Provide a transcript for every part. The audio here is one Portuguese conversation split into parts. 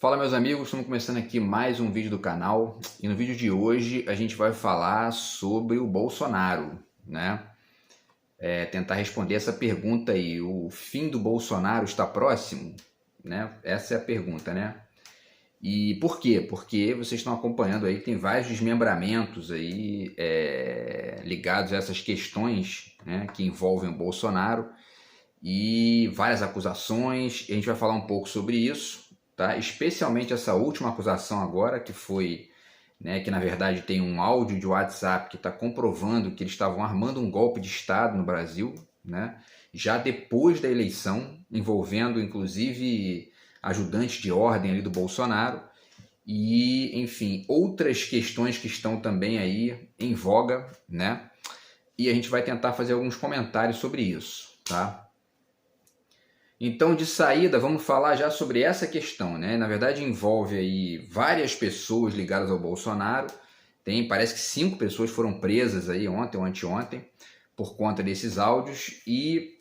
Fala meus amigos, estamos começando aqui mais um vídeo do canal e no vídeo de hoje a gente vai falar sobre o Bolsonaro, né? Tentar responder essa pergunta aí, o fim do Bolsonaro está próximo? Né? Essa é a pergunta, né? E por quê? Porque vocês estão acompanhando aí, tem vários desmembramentos aí ligados a essas questões, né, que envolvem o Bolsonaro e várias acusações, e a gente vai falar um pouco sobre isso. Tá? Especialmente essa última acusação agora, que foi, né, que na verdade tem um áudio de WhatsApp que está comprovando que eles estavam armando um golpe de Estado no Brasil, né, já depois da eleição, envolvendo inclusive ajudantes de ordem ali do Bolsonaro, e enfim, outras questões que estão também aí em voga, né, e a gente vai tentar fazer alguns comentários sobre isso, tá? Então, de saída, vamos falar já sobre essa questão, né? Na verdade, envolve aí várias pessoas ligadas ao Bolsonaro. Parece que 5 pessoas foram presas aí ontem ou anteontem por conta desses áudios. E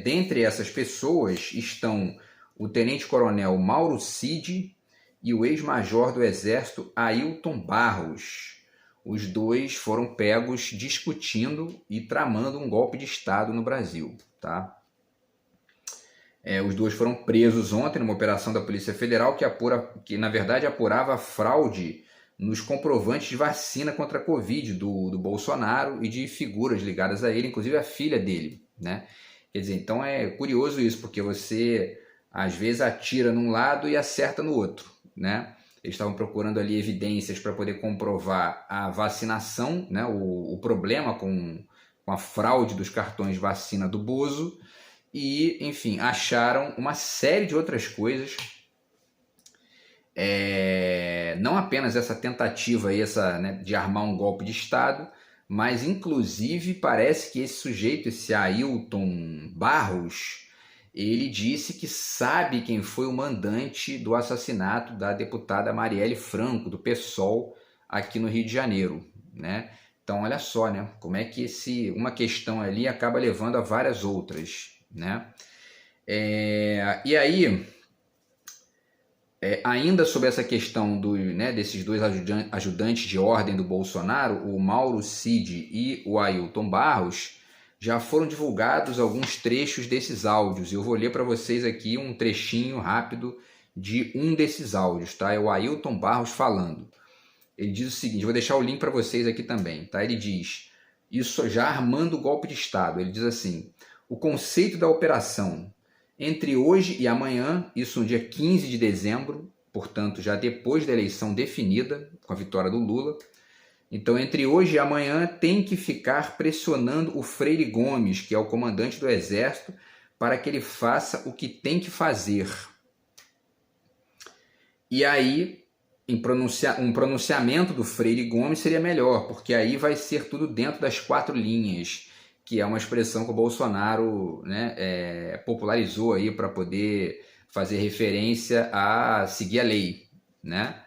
dentre essas pessoas estão o tenente-coronel Mauro Cid e o ex-major do Exército Ailton Barros. Os dois foram pegos discutindo e tramando um golpe de Estado no Brasil, tá? Os dois foram presos ontem numa operação da Polícia Federal que na verdade apurava fraude nos comprovantes de vacina contra a Covid do Bolsonaro e de figuras ligadas a ele, inclusive a filha dele, né? Quer dizer, então é curioso isso, porque você às vezes atira num lado e acerta no outro, né? Eles estavam procurando ali evidências para poder comprovar a vacinação, né? O problema com a fraude dos cartões de vacina do Bozo. E, enfim, acharam uma série de outras coisas. Não apenas essa tentativa aí, né, de armar um golpe de Estado, mas inclusive parece que esse sujeito, esse Ailton Barros, ele disse que sabe quem foi o mandante do assassinato da deputada Marielle Franco, do PSOL, aqui no Rio de Janeiro, né? Então, olha só, né, como é que uma questão ali acaba levando a várias outras, né? E aí, ainda sobre essa questão desses dois ajudantes de ordem do Bolsonaro, o Mauro Cid e o Ailton Barros, já foram divulgados alguns trechos desses áudios. Eu vou ler para vocês aqui um trechinho rápido de um desses áudios, tá? É o Ailton Barros falando. Ele diz o seguinte, vou deixar o link para vocês aqui também, tá? Ele diz, isso já armando o golpe de Estado, ele diz assim: o conceito da operação, entre hoje e amanhã, isso no dia 15 de dezembro, portanto já depois da eleição definida, com a vitória do Lula, então entre hoje e amanhã tem que ficar pressionando o Freire Gomes, que é o comandante do Exército, para que ele faça o que tem que fazer. E aí, um pronunciamento do Freire Gomes seria melhor, porque aí vai ser tudo dentro das 4 linhas, que é uma expressão que o Bolsonaro, né, popularizou aí para poder fazer referência a seguir a lei, né?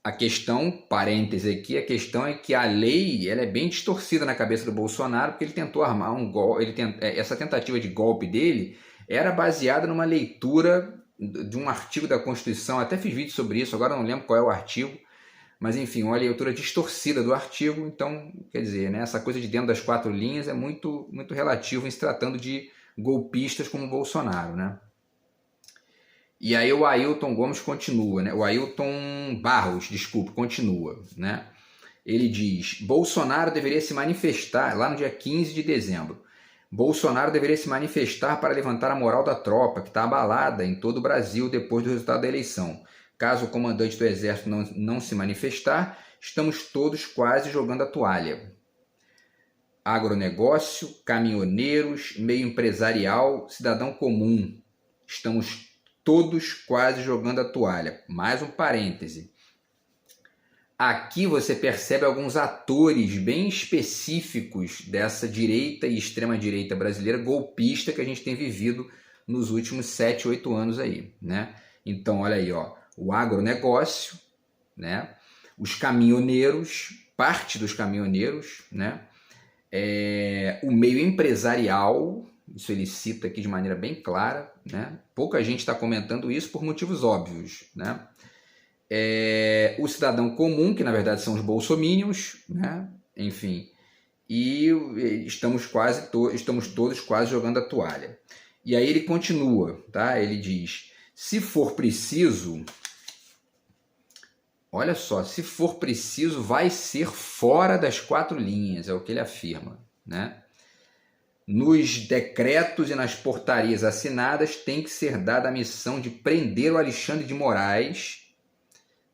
A questão, parêntese aqui, a questão é que a lei ela é bem distorcida na cabeça do Bolsonaro, porque ele tentou armar um golpe, essa tentativa de golpe dele era baseada numa leitura de um artigo da Constituição, até fiz vídeo sobre isso, agora não lembro qual é o artigo, mas enfim, uma leitura distorcida do artigo. Então, quer dizer, né, essa coisa de dentro das 4 linhas é muito, muito relativo em se tratando de golpistas como o Bolsonaro, né? E aí o Ailton Gomes continua, né? O Ailton Barros, desculpe, continua, né? Ele diz, Bolsonaro deveria se manifestar, lá no dia 15 de dezembro, Bolsonaro deveria se manifestar para levantar a moral da tropa, que está abalada em todo o Brasil depois do resultado da eleição. Caso o comandante do Exército não se manifestar, estamos todos quase jogando a toalha. Agronegócio, caminhoneiros, meio empresarial, cidadão comum. Estamos todos quase jogando a toalha. Mais um parêntese. Aqui você percebe alguns atores bem específicos dessa direita e extrema-direita brasileira golpista que a gente tem vivido nos últimos 7, 8 anos aí, né? Então, olha aí, ó, o agronegócio, né? Os caminhoneiros, parte dos caminhoneiros, né? O meio empresarial, isso ele cita aqui de maneira bem clara, né? Pouca gente está comentando isso por motivos óbvios, né? O cidadão comum, que na verdade são os bolsominions, né? Enfim, e estamos todos quase jogando a toalha. E aí ele continua, tá? Ele diz: se for preciso, olha só, se for preciso, vai ser fora das 4 linhas, é o que ele afirma, né? Nos decretos e nas portarias assinadas tem que ser dada a missão de prender o Alexandre de Moraes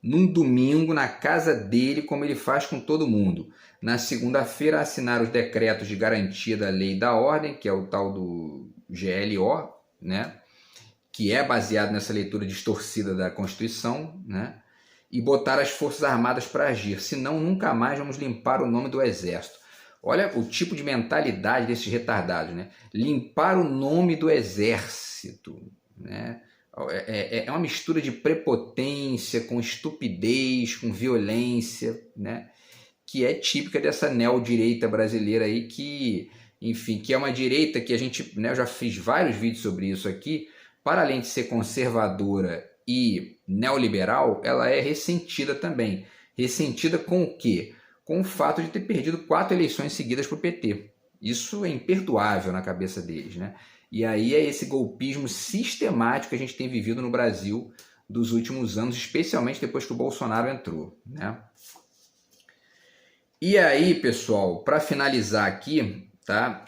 num domingo na casa dele, como ele faz com todo mundo. Na segunda-feira, assinar os decretos de garantia da lei e da ordem, que é o tal do GLO, né? Que é baseado nessa leitura distorcida da Constituição, né? E botar as Forças Armadas para agir, senão nunca mais vamos limpar o nome do Exército. Olha o tipo de mentalidade desses retardados, né? Limpar o nome do Exército, né? É uma mistura de prepotência com estupidez, com violência, né? Que é típica dessa neodireita brasileira aí, que, enfim, que é uma direita que a gente, né, eu já fiz vários vídeos sobre isso aqui, para além de ser conservadora e neoliberal, ela é ressentida também. Ressentida com o quê? Com o fato de ter perdido 4 eleições seguidas para o PT. Isso é imperdoável na cabeça deles, né? E aí é esse golpismo sistemático que a gente tem vivido no Brasil dos últimos anos, especialmente depois que o Bolsonaro entrou, né? E aí, pessoal, para finalizar aqui, tá?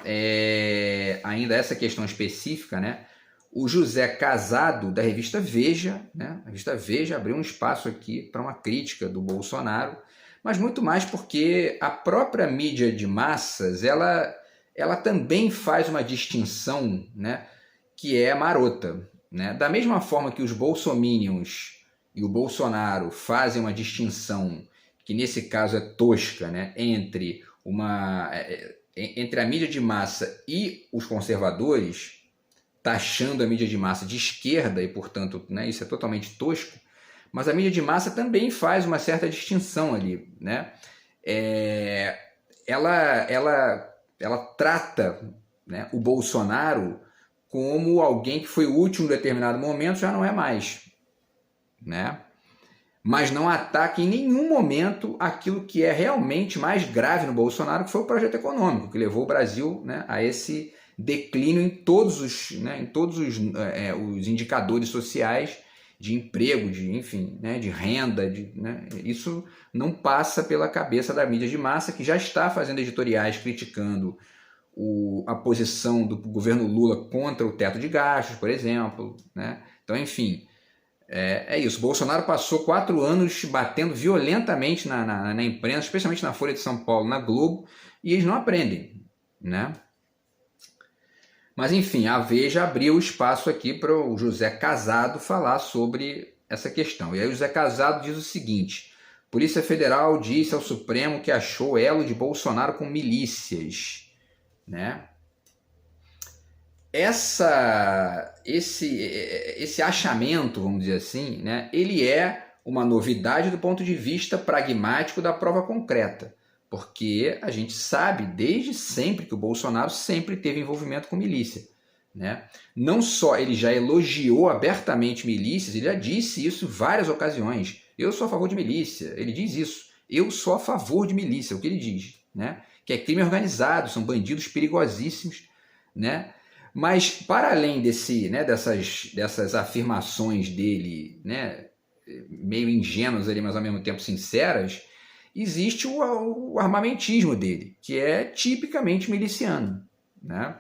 Ainda essa questão específica, né? O José Casado, da revista Veja, né? A revista Veja abriu um espaço aqui para uma crítica do Bolsonaro, mas muito mais porque a própria mídia de massas, ela também faz uma distinção, né, que é marota, né? Da mesma forma que os bolsominions e o Bolsonaro fazem uma distinção, que nesse caso é tosca, né, entre a mídia de massa e os conservadores, taxando a mídia de massa de esquerda e, portanto, né, isso é totalmente tosco, mas a mídia de massa também faz uma certa distinção ali, né? Ela trata, né, o Bolsonaro como alguém que foi útil em determinado momento, já não é mais, né? Mas não ataca em nenhum momento aquilo que é realmente mais grave no Bolsonaro, que foi o projeto econômico, que levou o Brasil, né, a esse declínio em todos os indicadores sociais de emprego, enfim, né, de renda, né, isso não passa pela cabeça da mídia de massa, que já está fazendo editoriais criticando a posição do governo Lula contra o teto de gastos, por exemplo, né? Então, enfim, é isso. Bolsonaro passou 4 anos batendo violentamente na imprensa, especialmente na Folha de São Paulo, na Globo, e eles não aprendem, né? Mas, enfim, a Veja abriu espaço aqui para o José Casado falar sobre essa questão. E aí o José Casado diz o seguinte: Polícia Federal disse ao Supremo que achou elo de Bolsonaro com milícias, né? Esse achamento, vamos dizer assim, né, ele é uma novidade do ponto de vista pragmático da prova concreta, porque a gente sabe desde sempre que o Bolsonaro sempre teve envolvimento com milícia, né? Não só ele já elogiou abertamente milícias, ele já disse isso em várias ocasiões. Eu sou a favor de milícia, ele diz isso. Eu sou a favor de milícia, é o que ele diz, né? Que é crime organizado, são bandidos perigosíssimos, né? Mas, para além dessas afirmações dele, né, meio ingênuas ali, mas ao mesmo tempo sinceras, existe o armamentismo dele, que é tipicamente miliciano, né?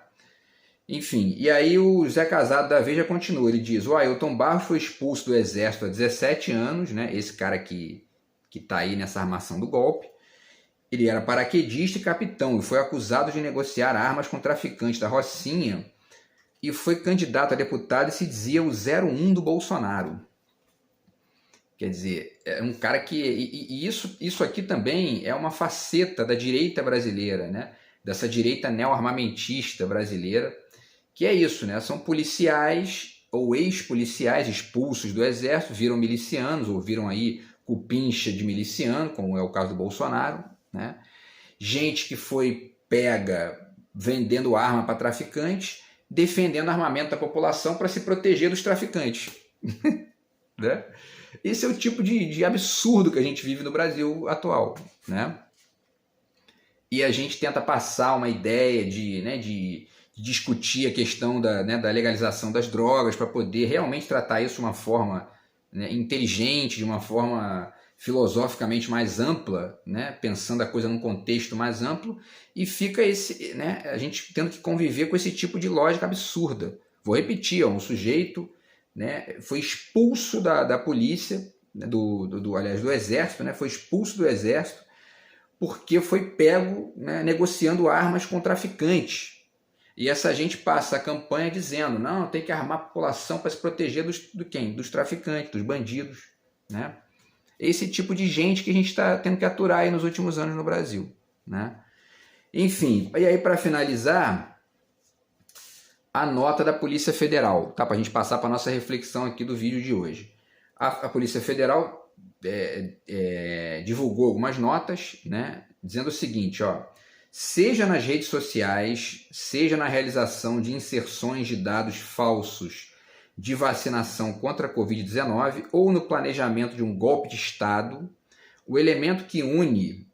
Enfim, e aí o Zé Casado da Veja continua, ele diz: o Ailton Barros foi expulso do Exército há 17 anos, né, esse cara que está aí nessa armação do golpe. Ele era paraquedista e capitão e foi acusado de negociar armas com traficantes da Rocinha e foi candidato a deputado e se dizia o 01 do Bolsonaro. Quer dizer, é um cara que... E isso aqui também é uma faceta da direita brasileira, né? Dessa direita neo-armamentista brasileira, que é isso, né? São policiais ou ex-policiais expulsos do Exército, viram milicianos ou viram aí cupincha de miliciano, como é o caso do Bolsonaro, né? Gente que foi pega vendendo arma para traficante, defendendo o armamento da população para se proteger dos traficantes. Né? Esse é o tipo de absurdo que a gente vive no Brasil atual. Né? E a gente tenta passar uma ideia de discutir a questão da legalização das drogas para poder realmente tratar isso de uma forma, né, inteligente, de uma forma filosoficamente mais ampla, né, pensando a coisa num contexto mais amplo, e fica a gente tendo que conviver com esse tipo de lógica absurda. Vou repetir, um sujeito, né, foi expulso da polícia, né, aliás, do exército, né, foi expulso do exército porque foi pego, né, negociando armas com traficantes. E essa gente passa a campanha dizendo, não, tem que armar a população para se proteger dos traficantes, dos bandidos. Né? Esse tipo de gente que a gente está tendo que aturar aí nos últimos anos no Brasil. Né? Enfim, e aí para finalizar, a nota da Polícia Federal, tá? Para a gente passar para a nossa reflexão aqui do vídeo de hoje. A Polícia Federal divulgou algumas notas, né, dizendo o seguinte, ó, seja nas redes sociais, seja na realização de inserções de dados falsos de vacinação contra a Covid-19 ou no planejamento de um golpe de Estado, o elemento que une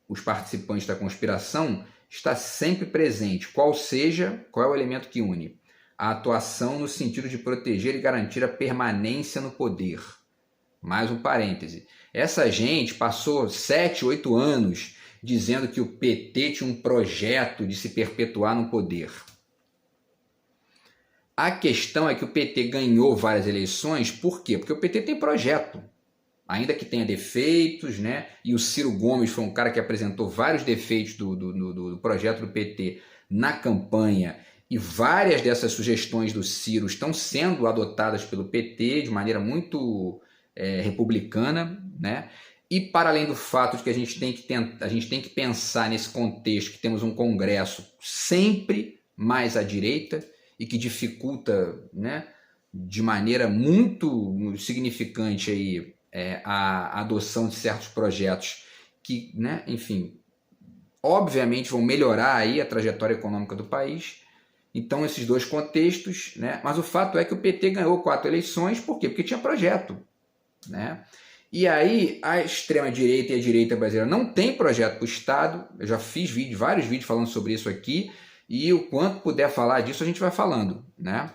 os participantes da conspiração está sempre presente. Qual é o elemento que une? A atuação no sentido de proteger e garantir a permanência no poder. Mais um parêntese. Essa gente passou 7, 8 anos dizendo que o PT tinha um projeto de se perpetuar no poder. A questão é que o PT ganhou várias eleições, por quê? Porque o PT tem projeto, ainda que tenha defeitos, né? E o Ciro Gomes foi um cara que apresentou vários defeitos do projeto do PT na campanha, e várias dessas sugestões do Ciro estão sendo adotadas pelo PT de maneira muito republicana, né? E para além do fato de que a gente tem que pensar nesse contexto que temos um Congresso sempre mais à direita e que dificulta, né, de maneira muito significante aí, a adoção de certos projetos que, né, enfim, obviamente vão melhorar aí a trajetória econômica do país. Então esses dois contextos, né? Mas o fato é que o PT ganhou 4 eleições, por quê? Porque tinha projeto. Né? E aí a extrema-direita e a direita brasileira não tem projeto para o Estado. Eu já fiz vários vídeos falando sobre isso aqui, e o quanto puder falar disso a gente vai falando. Né?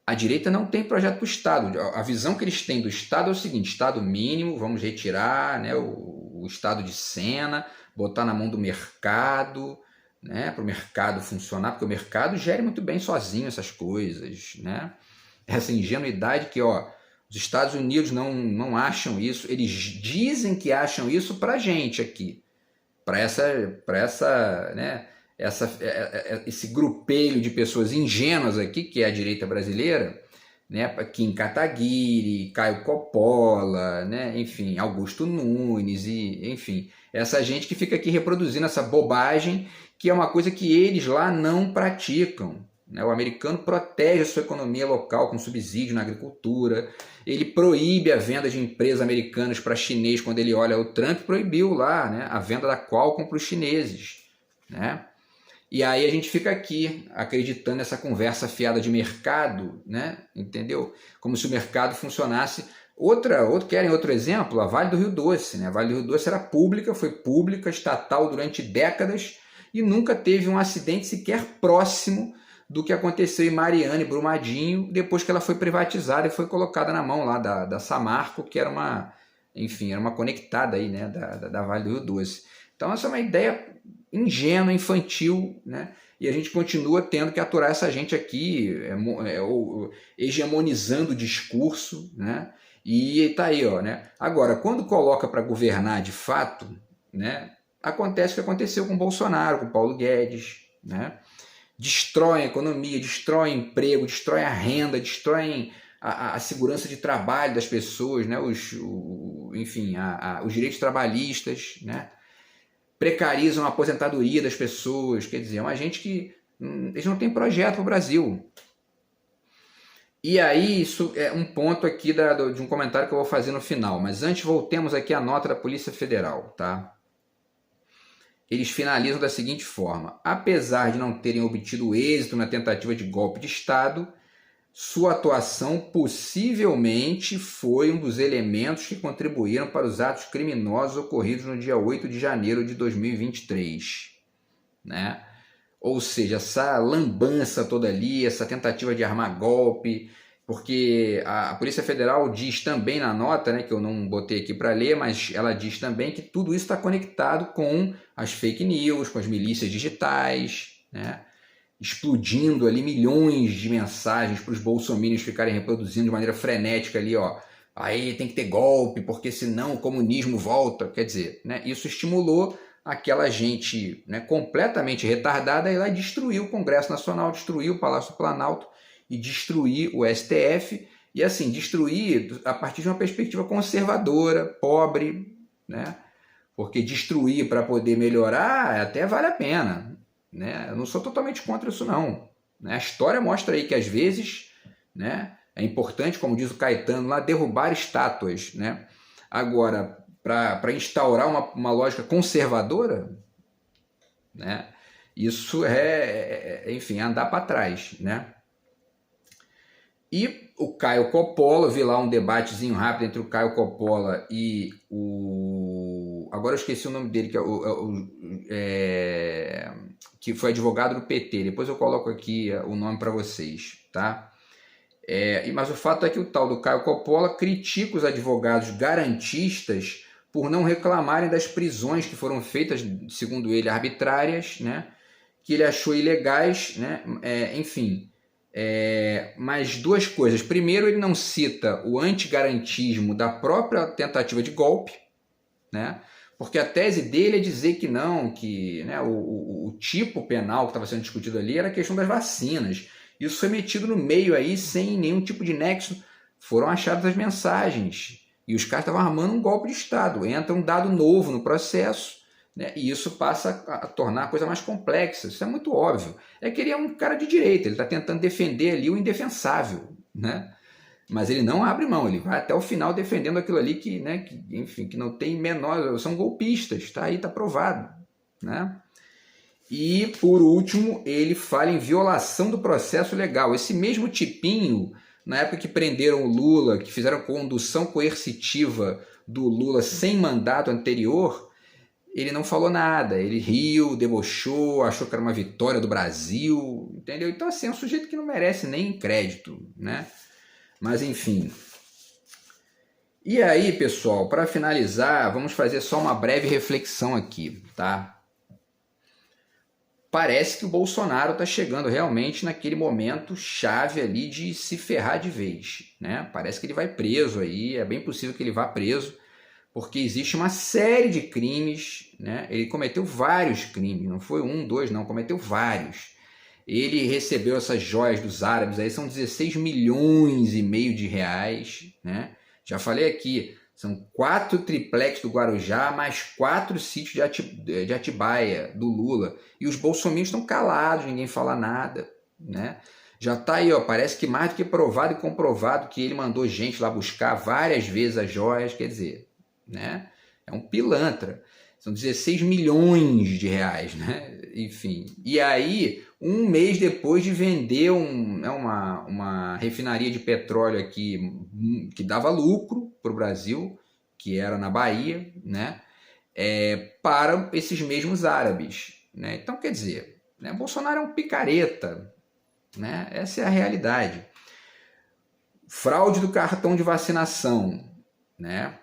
A direita não tem projeto para o Estado. A visão que eles têm do Estado é o seguinte: Estado mínimo, vamos retirar, né, o Estado de cena, botar na mão do mercado, né, para o mercado funcionar, porque o mercado gere muito bem sozinho essas coisas. Né? Essa ingenuidade que, os Estados Unidos não acham isso, eles dizem que acham isso para a gente aqui, para esse grupelho de pessoas ingênuas aqui, que é a direita brasileira, né? Kim Kataguiri, Caio Coppola, né? Enfim, Augusto Nunes, enfim, essa gente que fica aqui reproduzindo essa bobagem, que é uma coisa que eles lá não praticam. O americano protege a sua economia local com subsídio na agricultura, ele proíbe a venda de empresas americanas para chinês. Quando ele olha, o Trump proibiu lá, né, a venda da Qualcomm para os chineses. Né? E aí a gente fica aqui acreditando nessa conversa fiada de mercado, né? Entendeu? Como se o mercado funcionasse. Querem outro exemplo? A Vale do Rio Doce. Né? A Vale do Rio Doce era pública, foi pública, estatal durante décadas e nunca teve um acidente sequer próximo do que aconteceu em Mariana e Brumadinho, depois que ela foi privatizada e foi colocada na mão lá da Samarco, que era uma conectada aí, né, da Vale do Rio Doce. Então essa é uma ideia ingênua, infantil, né? E a gente continua tendo que aturar essa gente aqui, hegemonizando o discurso, né? E tá aí, né? Agora, quando coloca para governar de fato, né, acontece o que aconteceu com Bolsonaro, com Paulo Guedes, né? Destroem a economia, destroem emprego, destroem a renda, destroem a segurança de trabalho das pessoas, né? os direitos trabalhistas, né? Precarizam a aposentadoria das pessoas. Quer dizer, é uma gente que eles não têm projeto para o Brasil. E aí, isso é um ponto aqui de um comentário que eu vou fazer no final. Mas antes, voltemos aqui à nota da Polícia Federal. Tá? eles finalizam da seguinte forma: apesar de não terem obtido êxito na tentativa de golpe de Estado, sua atuação possivelmente foi um dos elementos que contribuíram para os atos criminosos ocorridos no dia 8 de janeiro de 2023. Né? Ou seja, essa lambança toda ali, essa tentativa de armar golpe, porque a Polícia Federal diz também na nota, né, que eu não botei aqui para ler, mas ela diz também que tudo isso está conectado com as fake news, com as milícias digitais, né, explodindo ali milhões de mensagens para os bolsominions ficarem reproduzindo de maneira frenética ali, ó, aí tem que ter golpe, porque senão o comunismo volta. Quer dizer, né, isso estimulou aquela gente, né, completamente retardada a ir lá e destruir o Congresso Nacional, destruir o Palácio do Planalto e destruir o STF, e assim, destruir a partir de uma perspectiva conservadora, pobre, né? Porque destruir para poder melhorar até vale a pena, né? Eu não sou totalmente contra isso não, né? A história mostra aí que às vezes, né, é importante, como diz o Caetano lá, derrubar estátuas, né? Agora, para instaurar uma lógica conservadora, né, isso enfim, andar para trás, né? E o Caio Coppola, eu vi lá um debatezinho rápido entre o Caio Coppola e o... Agora eu esqueci o nome dele, que foi advogado do PT. Depois eu coloco aqui o nome para vocês, tá? Mas o fato é que o tal do Caio Coppola critica os advogados garantistas por não reclamarem das prisões que foram feitas, segundo ele, arbitrárias, né? Que ele achou ilegais, né? Enfim... mas duas coisas. Primeiro, ele não cita o antigarantismo da própria tentativa de golpe, né? Porque a tese dele é dizer que não, que, né, o tipo penal que estava sendo discutido ali era a questão das vacinas. Isso foi metido no meio aí sem nenhum tipo de nexo. Foram achadas as mensagens e os caras estavam armando um golpe de Estado. Entra um dado novo no processo, né? E isso passa a tornar a coisa mais complexa. Isso é muito óbvio. É que ele é um cara de direita, ele está tentando defender ali o indefensável, né? Mas ele não abre mão, ele vai até o final defendendo aquilo ali que, né, enfim, que não tem menor... São golpistas, tá aí, está provado, né? E, por último, ele fala em violação do processo legal. Esse mesmo tipinho, na época que prenderam o Lula, que fizeram condução coercitiva do Lula sem mandato anterior, ele não falou nada, ele riu, debochou, achou que era uma vitória do Brasil, entendeu? Então, assim, é um sujeito que não merece nem crédito, né? Mas, enfim. E aí, pessoal, para finalizar, vamos fazer só uma breve reflexão aqui, tá? Parece que o Bolsonaro está chegando realmente naquele momento chave ali de se ferrar de vez, né? Parece que ele vai preso aí, é bem possível que ele vá preso, porque existe uma série de crimes, né? Ele cometeu vários crimes, não foi um, dois, não, cometeu vários. Ele recebeu essas joias dos árabes, aí são 16 milhões e meio de reais, né? Já falei aqui, são 4 triplex do Guarujá, mais 4 sítios de Atibaia, do Lula. E os bolsominions estão calados, ninguém fala nada, né? Já está aí, ó, parece que mais do que provado e comprovado que ele mandou gente lá buscar várias vezes as joias, quer dizer, né? É um pilantra. São 16 milhões de reais, né? Enfim. E aí, um mês depois de vender uma refinaria de petróleo aqui que dava lucro para o Brasil, que era na Bahia, né? Para esses mesmos árabes, né? Então, quer dizer, né? Bolsonaro é um picareta, né? Essa é a realidade. Fraude do cartão de vacinação, né?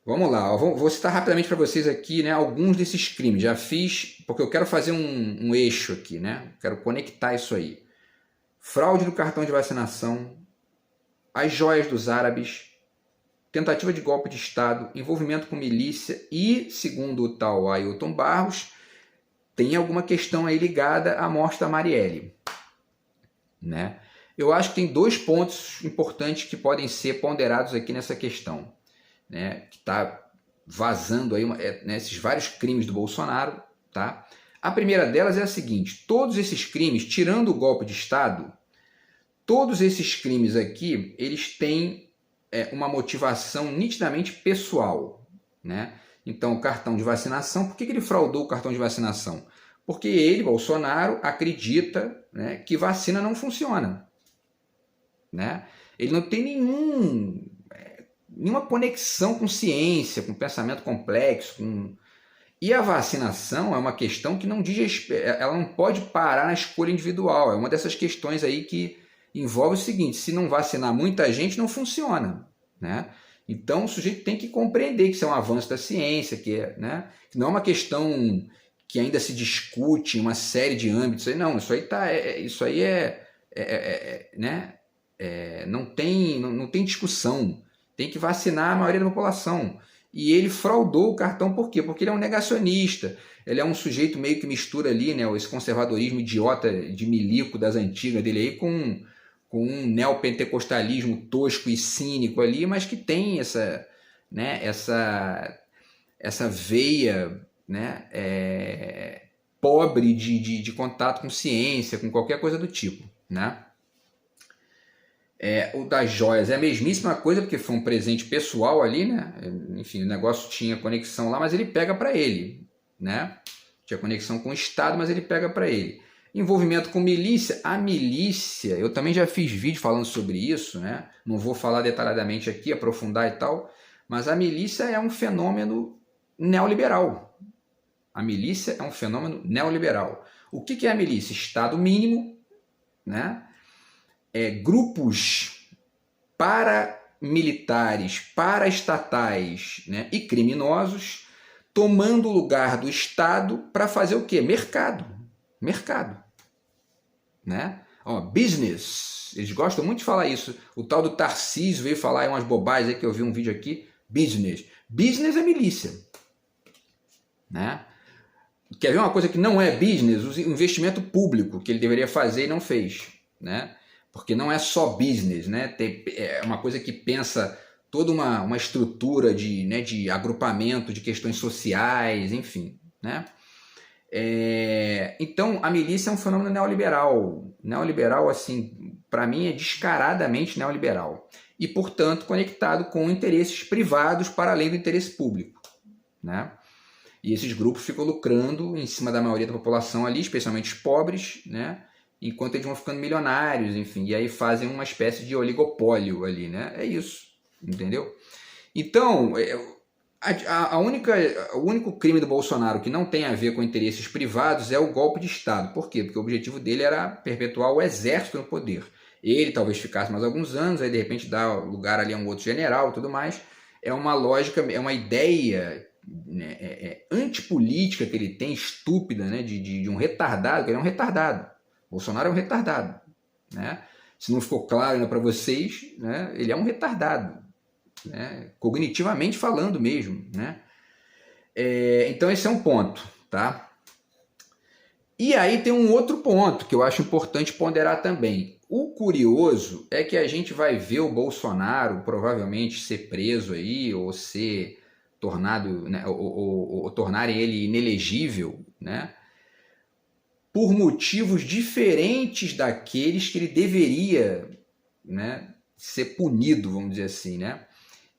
Vamos lá, vou citar rapidamente para vocês aqui, né, alguns desses crimes. Já fiz, porque eu quero fazer um eixo aqui, né? Quero conectar isso aí. Fraude do cartão de vacinação, as joias dos árabes, tentativa de golpe de Estado, envolvimento com milícia e, segundo o tal Ailton Barros, tem alguma questão aí ligada à morte da Marielle, né? Eu acho que tem 2 pontos importantes que podem ser ponderados aqui nessa questão, né, que está vazando aí esses vários crimes do Bolsonaro, tá? A primeira delas é a seguinte: todos esses crimes, tirando o golpe de Estado, todos esses crimes aqui, eles têm uma motivação nitidamente pessoal, né? então o cartão de vacinação. Por que ele fraudou o cartão de vacinação? Porque ele, Bolsonaro, acredita, né, que vacina não funciona. Né? Ele não tem nenhuma conexão com ciência, com pensamento complexo. E a vacinação é uma questão que ela não pode parar na escolha individual. É uma dessas questões aí que envolve o seguinte: se não vacinar muita gente, não funciona. Né? Então o sujeito tem que compreender que isso é um avanço da ciência, né, que não é uma questão que ainda se discute em uma série de âmbitos. Não, isso aí né, não tem discussão. Tem que vacinar a maioria da população. E ele fraudou o cartão por quê? Porque ele é um negacionista. Ele é um sujeito meio que mistura ali, né, esse conservadorismo idiota de milico das antigas dele aí com um neopentecostalismo tosco e cínico ali, mas que tem essa veia, né, pobre de contato com ciência, com qualquer coisa do tipo. Né? O das joias é a mesmíssima coisa, porque foi um presente pessoal ali, né? Enfim, o negócio tinha conexão lá, mas ele pega para ele. Né? Tinha conexão com o Estado, mas ele pega para ele. Envolvimento com milícia. A milícia, eu também já fiz vídeo falando sobre isso, né? Não vou falar detalhadamente aqui, aprofundar e tal, mas a milícia é um fenômeno neoliberal. A milícia é um fenômeno neoliberal. O que é a milícia? Estado mínimo, né? Grupos paramilitares, paraestatais, né, e criminosos tomando o lugar do Estado para fazer o quê? Mercado. Né? Business. Eles gostam muito de falar isso. O tal do Tarcísio veio falar umas bobagens aí que eu vi um vídeo aqui. Business. Business é milícia. Né? Quer ver uma coisa que não é business? O investimento público que ele deveria fazer e não fez. Né? Porque não é só business, né? É uma coisa que pensa toda uma estrutura de agrupamento de questões sociais, enfim. Né? Então, a milícia é um fenômeno neoliberal. Neoliberal, assim, para mim é descaradamente neoliberal. E, portanto, conectado com interesses privados para além do interesse público. Né? E esses grupos ficam lucrando em cima da maioria da população ali, especialmente os pobres, né? Enquanto eles vão ficando milionários, enfim, e aí fazem uma espécie de oligopólio ali, né? É isso, entendeu? Então, o único crime do Bolsonaro que não tem a ver com interesses privados é o golpe de Estado. Por quê? Porque o objetivo dele era perpetuar o exército no poder. Ele talvez ficasse mais alguns anos, aí de repente dá lugar ali a um outro general e tudo mais. É uma lógica, é uma ideia, né, antipolítica que ele tem, estúpida, né, de um retardado, que ele é um retardado. Bolsonaro é um retardado. Né? Se não ficou claro ainda para vocês, né, ele é um retardado. Né? Cognitivamente falando mesmo. Né? Então esse é um ponto. Tá? E aí tem um outro ponto que eu acho importante ponderar também. O curioso é que a gente vai ver o Bolsonaro provavelmente ser preso aí, ou ser tornado, né, ou tornarem ele inelegível, né, por motivos diferentes daqueles que ele deveria, né, ser punido, vamos dizer assim, né?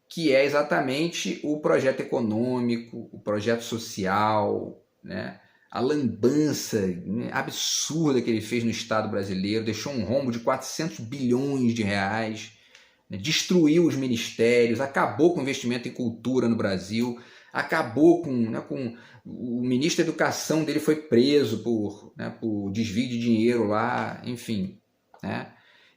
Que é exatamente o projeto econômico, o projeto social, né? A lambança, né, absurda que ele fez no Estado brasileiro, deixou um rombo de 400 bilhões de reais, né? Destruiu os ministérios, acabou com o investimento em cultura no Brasil, acabou com o ministro da Educação dele foi preso por desvio de dinheiro lá, enfim, né?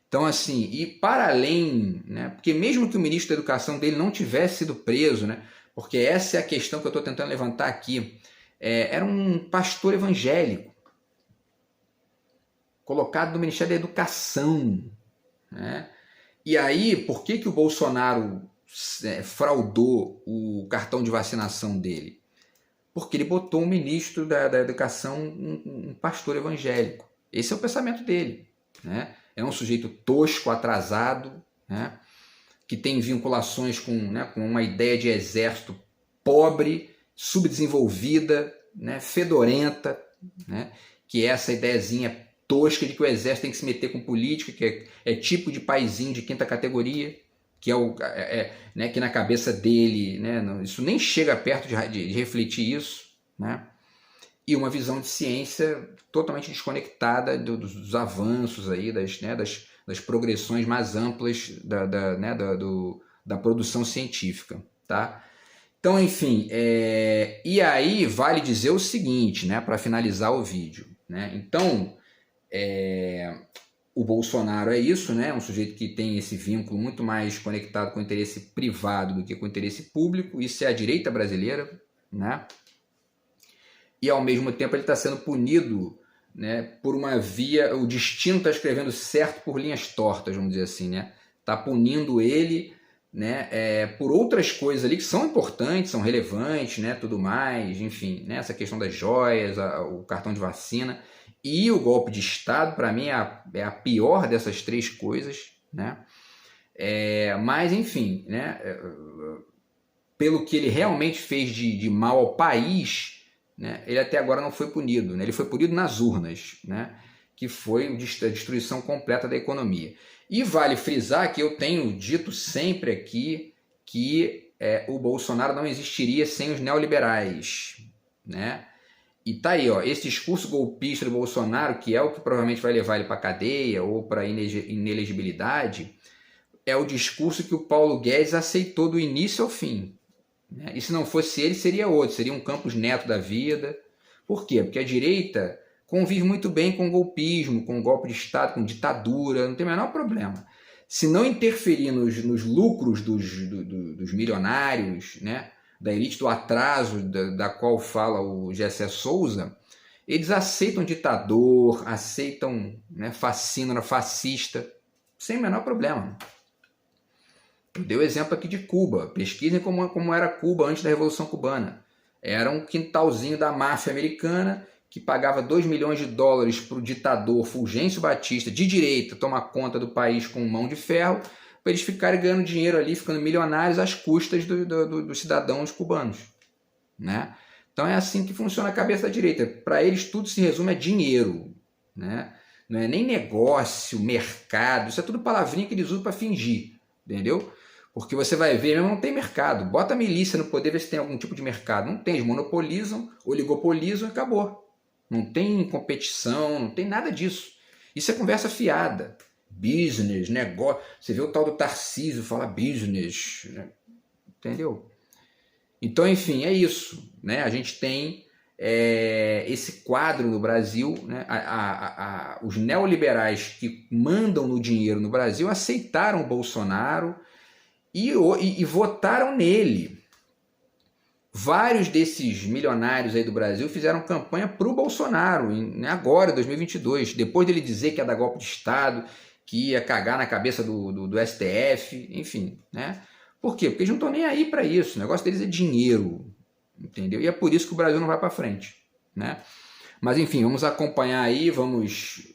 Então, assim, e para além, né, porque mesmo que o ministro da Educação dele não tivesse sido preso, né, porque essa é a questão que eu estou tentando levantar aqui, era um pastor evangélico colocado no Ministério da Educação, né? E aí, por que o Bolsonaro fraudou o cartão de vacinação dele? Porque ele botou um ministro da Educação, um pastor evangélico. Esse é o pensamento dele, né? É um sujeito tosco, atrasado, né? Que tem vinculações com uma ideia de exército pobre, subdesenvolvida, né? Fedorenta, né? Que é essa ideiazinha tosca de que o exército tem que se meter com política, que é tipo de paizinho de quinta categoria, que né, que na cabeça dele, né, isso nem chega perto de refletir isso, né? E uma visão de ciência totalmente desconectada dos avanços aí, das progressões mais amplas da produção científica, tá? Então, enfim, e aí vale dizer o seguinte, né, para finalizar o vídeo, né? Então, o Bolsonaro é isso, né? Um sujeito que tem esse vínculo muito mais conectado com o interesse privado do que com o interesse público. Isso é a direita brasileira, né? E ao mesmo tempo ele está sendo punido, né, por uma via, o destino está escrevendo certo por linhas tortas, vamos dizer assim, né? Está punindo ele, né, por outras coisas ali que são importantes, são relevantes, né, tudo mais, enfim, né, essa questão das joias, o cartão de vacina e o golpe de Estado, para mim é a pior dessas três coisas, né? Mas enfim, né, pelo que ele realmente fez de mal ao país, né, ele até agora não foi punido, né? Ele foi punido nas urnas, né, que foi a destruição completa da economia. E vale frisar que eu tenho dito sempre aqui que o Bolsonaro não existiria sem os neoliberais, né? E tá aí, ó, esse discurso golpista do Bolsonaro, que é o que provavelmente vai levar ele para cadeia ou para inelegibilidade, é o discurso que o Paulo Guedes aceitou do início ao fim. E se não fosse ele, seria outro, seria um Campos Neto da vida. Por quê? Porque a direita convive muito bem com golpismo, com golpe de Estado, com ditadura, não tem o menor problema. Se não interferir nos lucros dos milionários, né, da elite do atraso, da qual fala o Gessé Souza, eles aceitam ditador, aceitam, né, fascista, sem o menor problema. Eu dei o exemplo aqui de Cuba. Pesquisem como era Cuba antes da Revolução Cubana. Era um quintalzinho da máfia americana que pagava $2 milhões para o ditador Fulgêncio Batista, de direita, tomar conta do país com mão de ferro, para eles ficarem ganhando dinheiro ali, ficando milionários às custas dos cidadãos cubanos, né? Então é assim que funciona a cabeça da direita. Para eles tudo se resume a dinheiro, né? Não é nem negócio, mercado, isso é tudo palavrinha que eles usam para fingir, entendeu? Porque você vai ver, mesmo não tem mercado. Bota a milícia no poder, ver se tem algum tipo de mercado. Não tem, eles monopolizam, oligopolizam e acabou. Não tem competição, não tem nada disso. Isso é conversa fiada. Business, negócio. Você vê o tal do Tarcísio falar business, né? Entendeu? Então, enfim, é isso, né? A gente tem esse quadro no Brasil, né? Os neoliberais que mandam no dinheiro no Brasil aceitaram o Bolsonaro e votaram nele. Vários desses milionários aí do Brasil fizeram campanha para o Bolsonaro, agora, em 2022, depois dele dizer que ia dar golpe de Estado, que ia cagar na cabeça do STF, enfim, né? Por quê? Porque eles não estão nem aí para isso, o negócio deles é dinheiro, entendeu? E é por isso que o Brasil não vai para frente, né? Mas enfim, vamos acompanhar aí, vamos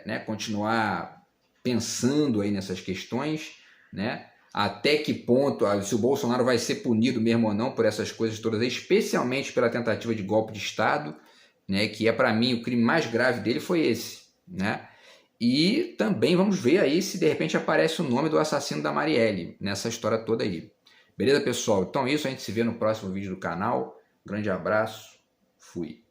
né, continuar pensando aí nessas questões, né? Até que ponto, se o Bolsonaro vai ser punido mesmo ou não por essas coisas todas, especialmente pela tentativa de golpe de Estado, né, que para mim o crime mais grave dele foi esse, né? E também vamos ver aí se de repente aparece o nome do assassino da Marielle nessa história toda aí. Beleza, pessoal? Então é isso, a gente se vê no próximo vídeo do canal. Grande abraço, fui.